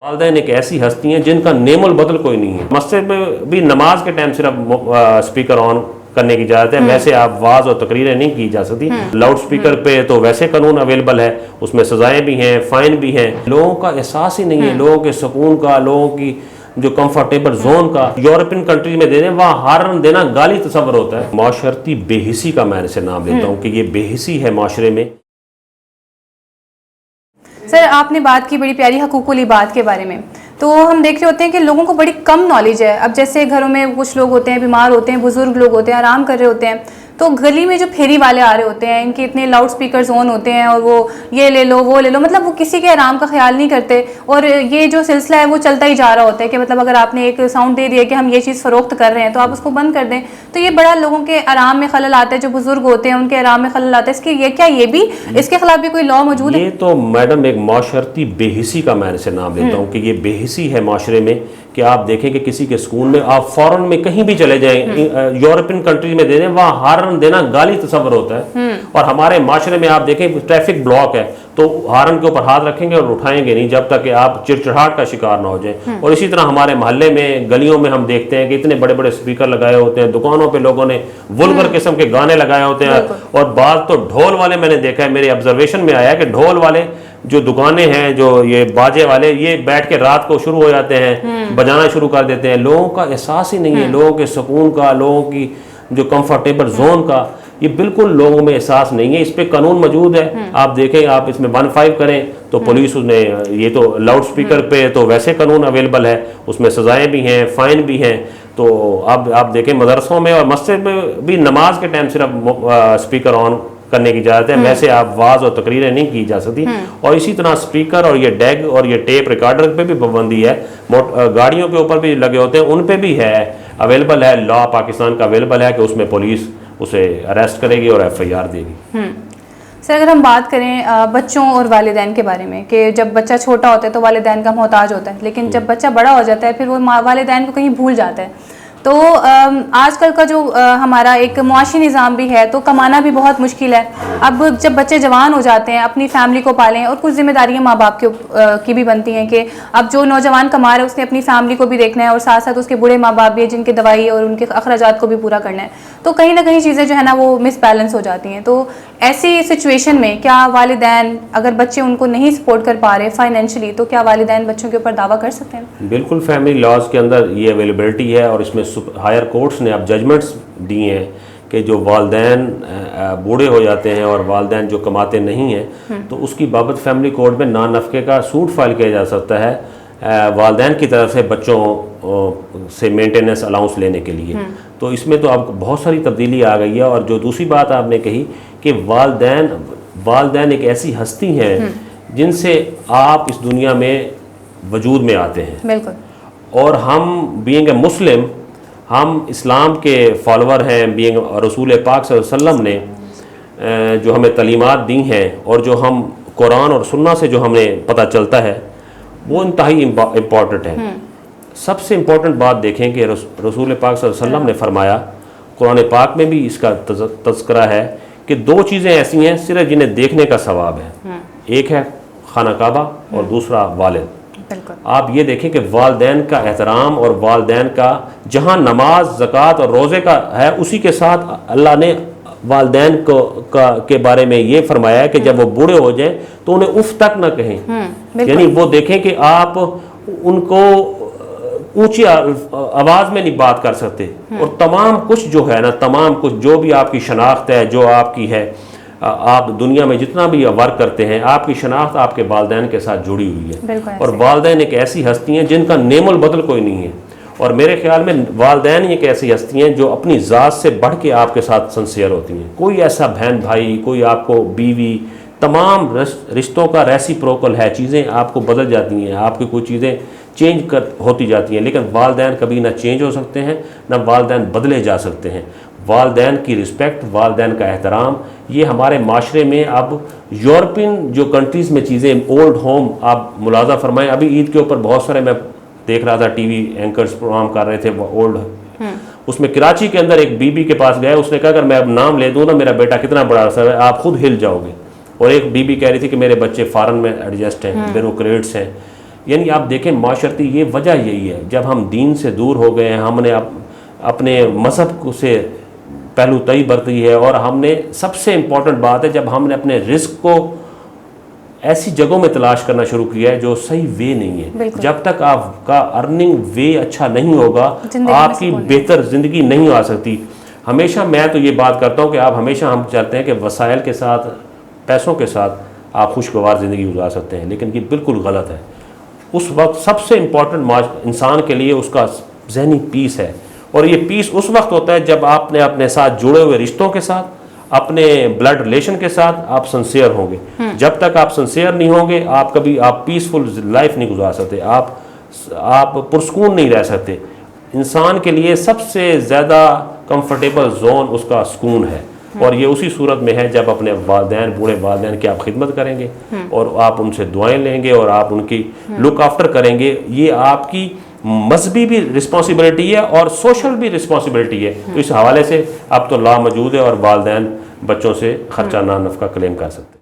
والدین ایک ایسی ہستی ہیں جن کا نیم البدل کوئی نہیں ہے. مسجد میں بھی نماز کے ٹائم صرف اسپیکر آن کرنے کی اجازت ہے, ویسے آپ واز اور تقریریں نہیں کی جا سکتی. لاؤڈ اسپیکر پہ تو ویسے قانون اویلیبل ہے, اس میں سزائیں بھی ہیں, فائن بھی ہیں. لوگوں کا احساس ہی نہیں ہے, لوگوں کے سکون کا, لوگوں کی جو کمفرٹیبل زون کا. یورپین کنٹری میں دے دیں, وہاں ہارن دینا گالی تصور ہوتا ہے. معاشرتی بے حسی کا میں اسے نام لیتا ہوں کہ یہ بے حسی ہے معاشرے میں. سر آپ نے بات کی بڑی پیاری حقوق العباد کے بارے میں, تو ہم دیکھ رہے ہوتے ہیں کہ لوگوں کو بڑی کم نالج ہے. اب جیسے گھروں میں کچھ لوگ ہوتے ہیں بیمار ہوتے ہیں, بزرگ لوگ ہوتے ہیں آرام کر رہے ہوتے ہیں, تو گلی میں جو پھیری والے آ رہے ہوتے ہیں ان کے اتنے لاؤڈ سپیکرز آن ہوتے ہیں اور وہ یہ لے لو وہ لے لو, مطلب وہ کسی کے آرام کا خیال نہیں کرتے. اور یہ جو سلسلہ ہے وہ چلتا ہی جا رہا ہوتا ہے کہ مطلب اگر آپ نے ایک ساؤنڈ دے دیا کہ ہم یہ چیز فروخت کر رہے ہیں تو آپ اس کو بند کر دیں, تو یہ بڑا لوگوں کے آرام میں خلل آتا ہے. جو بزرگ ہوتے ہیں ان کے آرام میں خلل آتا ہے. اس کے یہ کیا یہ بھی اس کے خلاف بھی کوئی لا موجود ہے؟ یہ تو میڈم ایک معاشرتی بے حسی کا میں اسے نام لیتا ہوں کہ یہ بے حسی ہے معاشرے میں. کہ آپ دیکھیں کہ کسی کے سکون میں آپ فورن میں کہیں بھی چلے جائیں, یورپین کنٹری میں دے دیں, وہاں ہارن دینا گالی تصور ہوتا ہے. اور ہمارے معاشرے میں آپ دیکھیں ٹریفک بلاک ہے تو ہارن کے اوپر ہاتھ رکھیں گے اور اٹھائیں گے نہیں جب تک کہ آپ چڑچڑاہٹ کا شکار نہ ہو جائیں. اور اسی طرح ہمارے محلے میں گلیوں میں ہم دیکھتے ہیں کہ اتنے بڑے بڑے اسپیکر لگائے ہوتے ہیں, دکانوں پہ لوگوں نے وولگر قسم کے گانے لگائے ہوتے ہیں. اور بعض تو ڈھول والے میں نے دیکھا ہے, میرے آبزرویشن میں آیا کہ ڈھول والے جو دکانیں ہیں, جو یہ باجے والے, یہ بیٹھ کے رات کو شروع ہو جاتے ہیں, بجانا شروع کر دیتے ہیں. لوگوں کا احساس ہی نہیں ہے, لوگوں کے سکون کا, لوگوں کی جو کمفرٹیبل زون کا, یہ بالکل لوگوں میں احساس نہیں ہے. اس پہ قانون موجود ہے, آپ دیکھیں, آپ اس میں 1.5 کریں تو پولیس اس نے, یہ تو لاؤڈ سپیکر پہ تو ویسے قانون اویلیبل ہے, اس میں سزائیں بھی ہیں, فائن بھی ہیں. تو اب آپ دیکھیں مدرسوں میں اور مسجد میں بھی نماز کے ٹائم صرف اسپیکر آن کرنے کی اجازت ہے, ویسے آپ واز اور تقریریں نہیں کی جا سکتی. اور اسی طرح اسپیکر اور یہ ڈیگ اور یہ ٹیپ ریکارڈر پہ بھی پابندی ہے. گاڑیوں کے اوپر بھی لگے ہوتے ہیں, ان پہ بھی ہے, اویلیبل ہے, لا پاکستان کا اویلیبل ہے کہ اس میں پولیس اسے اریسٹ کرے گی اور FIR دے گی. سر اگر ہم بات کریں بچوں اور والدین کے بارے میں, کہ جب بچہ چھوٹا ہوتا ہے تو والدین کا محتاج ہوتا ہے, لیکن جب بچہ بڑا ہو جاتا ہے پھر وہ والدین کو کہیں بھول جاتا ہے. تو آج کل کا جو ہمارا ایک معاشی نظام بھی ہے تو کمانا بھی بہت مشکل ہے. اب جب بچے جوان ہو جاتے ہیں, اپنی فیملی کو پالیں, اور کچھ ذمہ داریاں ماں باپ کی بھی بنتی ہیں کہ اب جو نوجوان کما رہا ہے اس نے اپنی فیملی کو بھی دیکھنا ہے, اور ساتھ ساتھ اس کے بوڑھے ماں باپ بھی ہیں جن کی دوائی اور ان کے اخراجات کو بھی پورا کرنا ہے. تو کہیں نہ کہیں چیزیں جو ہے نا وہ مس بیلنس ہو جاتی ہیں. تو ایسی سچویشن میں کیا والدین, اگر بچے ان کو نہیں سپورٹ کر پا رہے فائنینشلی, تو کیا والدین بچوں کے اوپر دعویٰ کر سکتے ہیں؟ بالکل, فیملی لاز کے اندر یہ اویلیبلٹی ہے, اور اس میں ہائر کورٹس نے اب ججمنٹس دی ہیں کہ جو والدین بوڑھے ہو جاتے ہیں اور والدین جو کماتے نہیں ہیں تو اس کی بابت فیملی کورٹ میں نان نفقے کا سوٹ فائل کیا جا سکتا ہے والدین کی طرف سے بچوں سے مینٹیننس الاؤنس لینے کے لیے. تو اس میں تو اب بہت ساری تبدیلی آ گئی ہے. اور جو دوسری بات آپ نے کہی کہ والدین ایک ایسی ہستی ہیں جن سے آپ اس دنیا میں وجود میں آتے ہیں. بالکل. اور ہم بینگ اے مسلم, ہم اسلام کے فالوور ہیں, بینگ رسول پاک صلی اللہ علیہ وسلم نے جو ہمیں تعلیمات دی ہیں اور جو ہم قرآن اور سنہ سے جو ہمیں پتہ چلتا ہے وہ انتہائی امپورٹنٹ ہے. سب سے امپورٹنٹ بات دیکھیں کہ رسول پاک صلی اللہ علیہ وسلم نے فرمایا, قرآن پاک میں بھی اس کا تذکرہ ہے کہ 2 چیزیں ایسی ہیں صرف جنہیں دیکھنے کا ثواب ہے. ایک ہے خانہ کعبہ اور دوسرا والد. آپ یہ دیکھیں کہ والدین کا احترام اور والدین کا جہاں نماز, زکوٰۃ اور روزے کا ہے, اسی کے ساتھ اللہ نے والدین کے بارے میں یہ فرمایا ہے کہ جب وہ بوڑھے ہو جائیں تو انہیں اف تک نہ کہیں. یعنی وہ دیکھیں کہ آپ ان کو اونچی آواز میں نہیں بات کر سکتے, اور تمام کچھ جو ہے نا, تمام کچھ جو بھی آپ کی شناخت ہے, جو آپ کی ہے, آپ دنیا میں جتنا بھی ورک کرتے ہیں, آپ کی شناخت آپ کے والدین کے ساتھ جڑی ہوئی ہے. اور والدین ایک ایسی ہستی ہیں جن کا نیم البدل کوئی نہیں ہے. اور میرے خیال میں والدین ایک ایسی ہستی ہیں جو اپنی ذات سے بڑھ کے آپ کے ساتھ سنسیئر ہوتی ہیں. کوئی ایسا بہن بھائی, کوئی آپ کو بیوی, تمام رشتوں کا ریسیپروکل ہے. چیزیں آپ کو بدل جاتی ہیں, آپ کی کوئی چیزیں چینج ہوتی جاتی ہیں, لیکن والدین کبھی نہ چینج ہو سکتے ہیں, نہ والدین بدلے جا سکتے ہیں. والدین کی رسپیکٹ, والدین کا احترام, یہ ہمارے معاشرے میں اب یورپین جو کنٹریز میں چیزیں, اولڈ ہوم, آپ ملاحظہ فرمائیں, ابھی عید کے اوپر بہت سارے میں دیکھ رہا تھا ٹی وی اینکرز پروگرام کر رہے تھے اولڈ. اس میں کراچی کے اندر ایک بی بی کے پاس گئے, اس نے کہا اگر میں اب نام لے دوں نا میرا بیٹا کتنا بڑا ہے آپ خود ہل جاؤ گے. اور ایک بی بی کہہ رہی تھی کہ میرے بچے فارن میں ایڈجسٹ ہیں, بیوروکریٹس ہیں. یعنی آپ دیکھیں معاشرتی یہ وجہ یہی ہے، جب ہم دین سے دور ہو گئے ہیں، ہم نے اپنے مذہب کو سے پہلو تئی برتی ہے، اور ہم نے سب سے امپورٹنٹ بات ہے جب ہم نے اپنے رزق کو ایسی جگہوں میں تلاش کرنا شروع کیا ہے جو صحیح وے نہیں ہے. جب تک آپ کا ارننگ وے اچھا نہیں ہوگا آپ کی بہتر زندگی نہیں آ سکتی. ہمیشہ میں تو یہ بات کرتا ہوں کہ آپ ہمیشہ ہم چاہتے ہیں کہ وسائل کے ساتھ، پیسوں کے ساتھ آپ خوشگوار زندگی گزار سکتے ہیں، لیکن یہ بالکل غلط ہے. اس وقت سب سے امپورٹنٹ انسان کے لیے اس کا ذہنی پیس ہے، اور یہ پیس اس وقت ہوتا ہے جب آپ نے اپنے ساتھ جڑے ہوئے رشتوں کے ساتھ، اپنے بلڈ ریلیشن کے ساتھ آپ سنسیئر ہوں گے. جب تک آپ سنسیئر نہیں ہوں گے آپ پیسفل لائف نہیں گزار سکتے، آپ پرسکون نہیں رہ سکتے. انسان کے لیے سب سے زیادہ کمفرٹیبل زون اس کا سکون ہے، اور یہ اسی صورت میں ہے جب اپنے والدین، بوڑھے والدین کی آپ خدمت کریں گے اور آپ ان سے دعائیں لیں گے اور آپ ان کی لک آفٹر کریں گے. یہ آپ کی مذہبی بھی رسپانسبلٹی ہے اور سوشل بھی رسپانسبلٹی ہے. تو اس حوالے سے اب تو لا موجود ہے اور والدین بچوں سے خرچہ نہ نفقہ کلیم کر سکتے ہیں.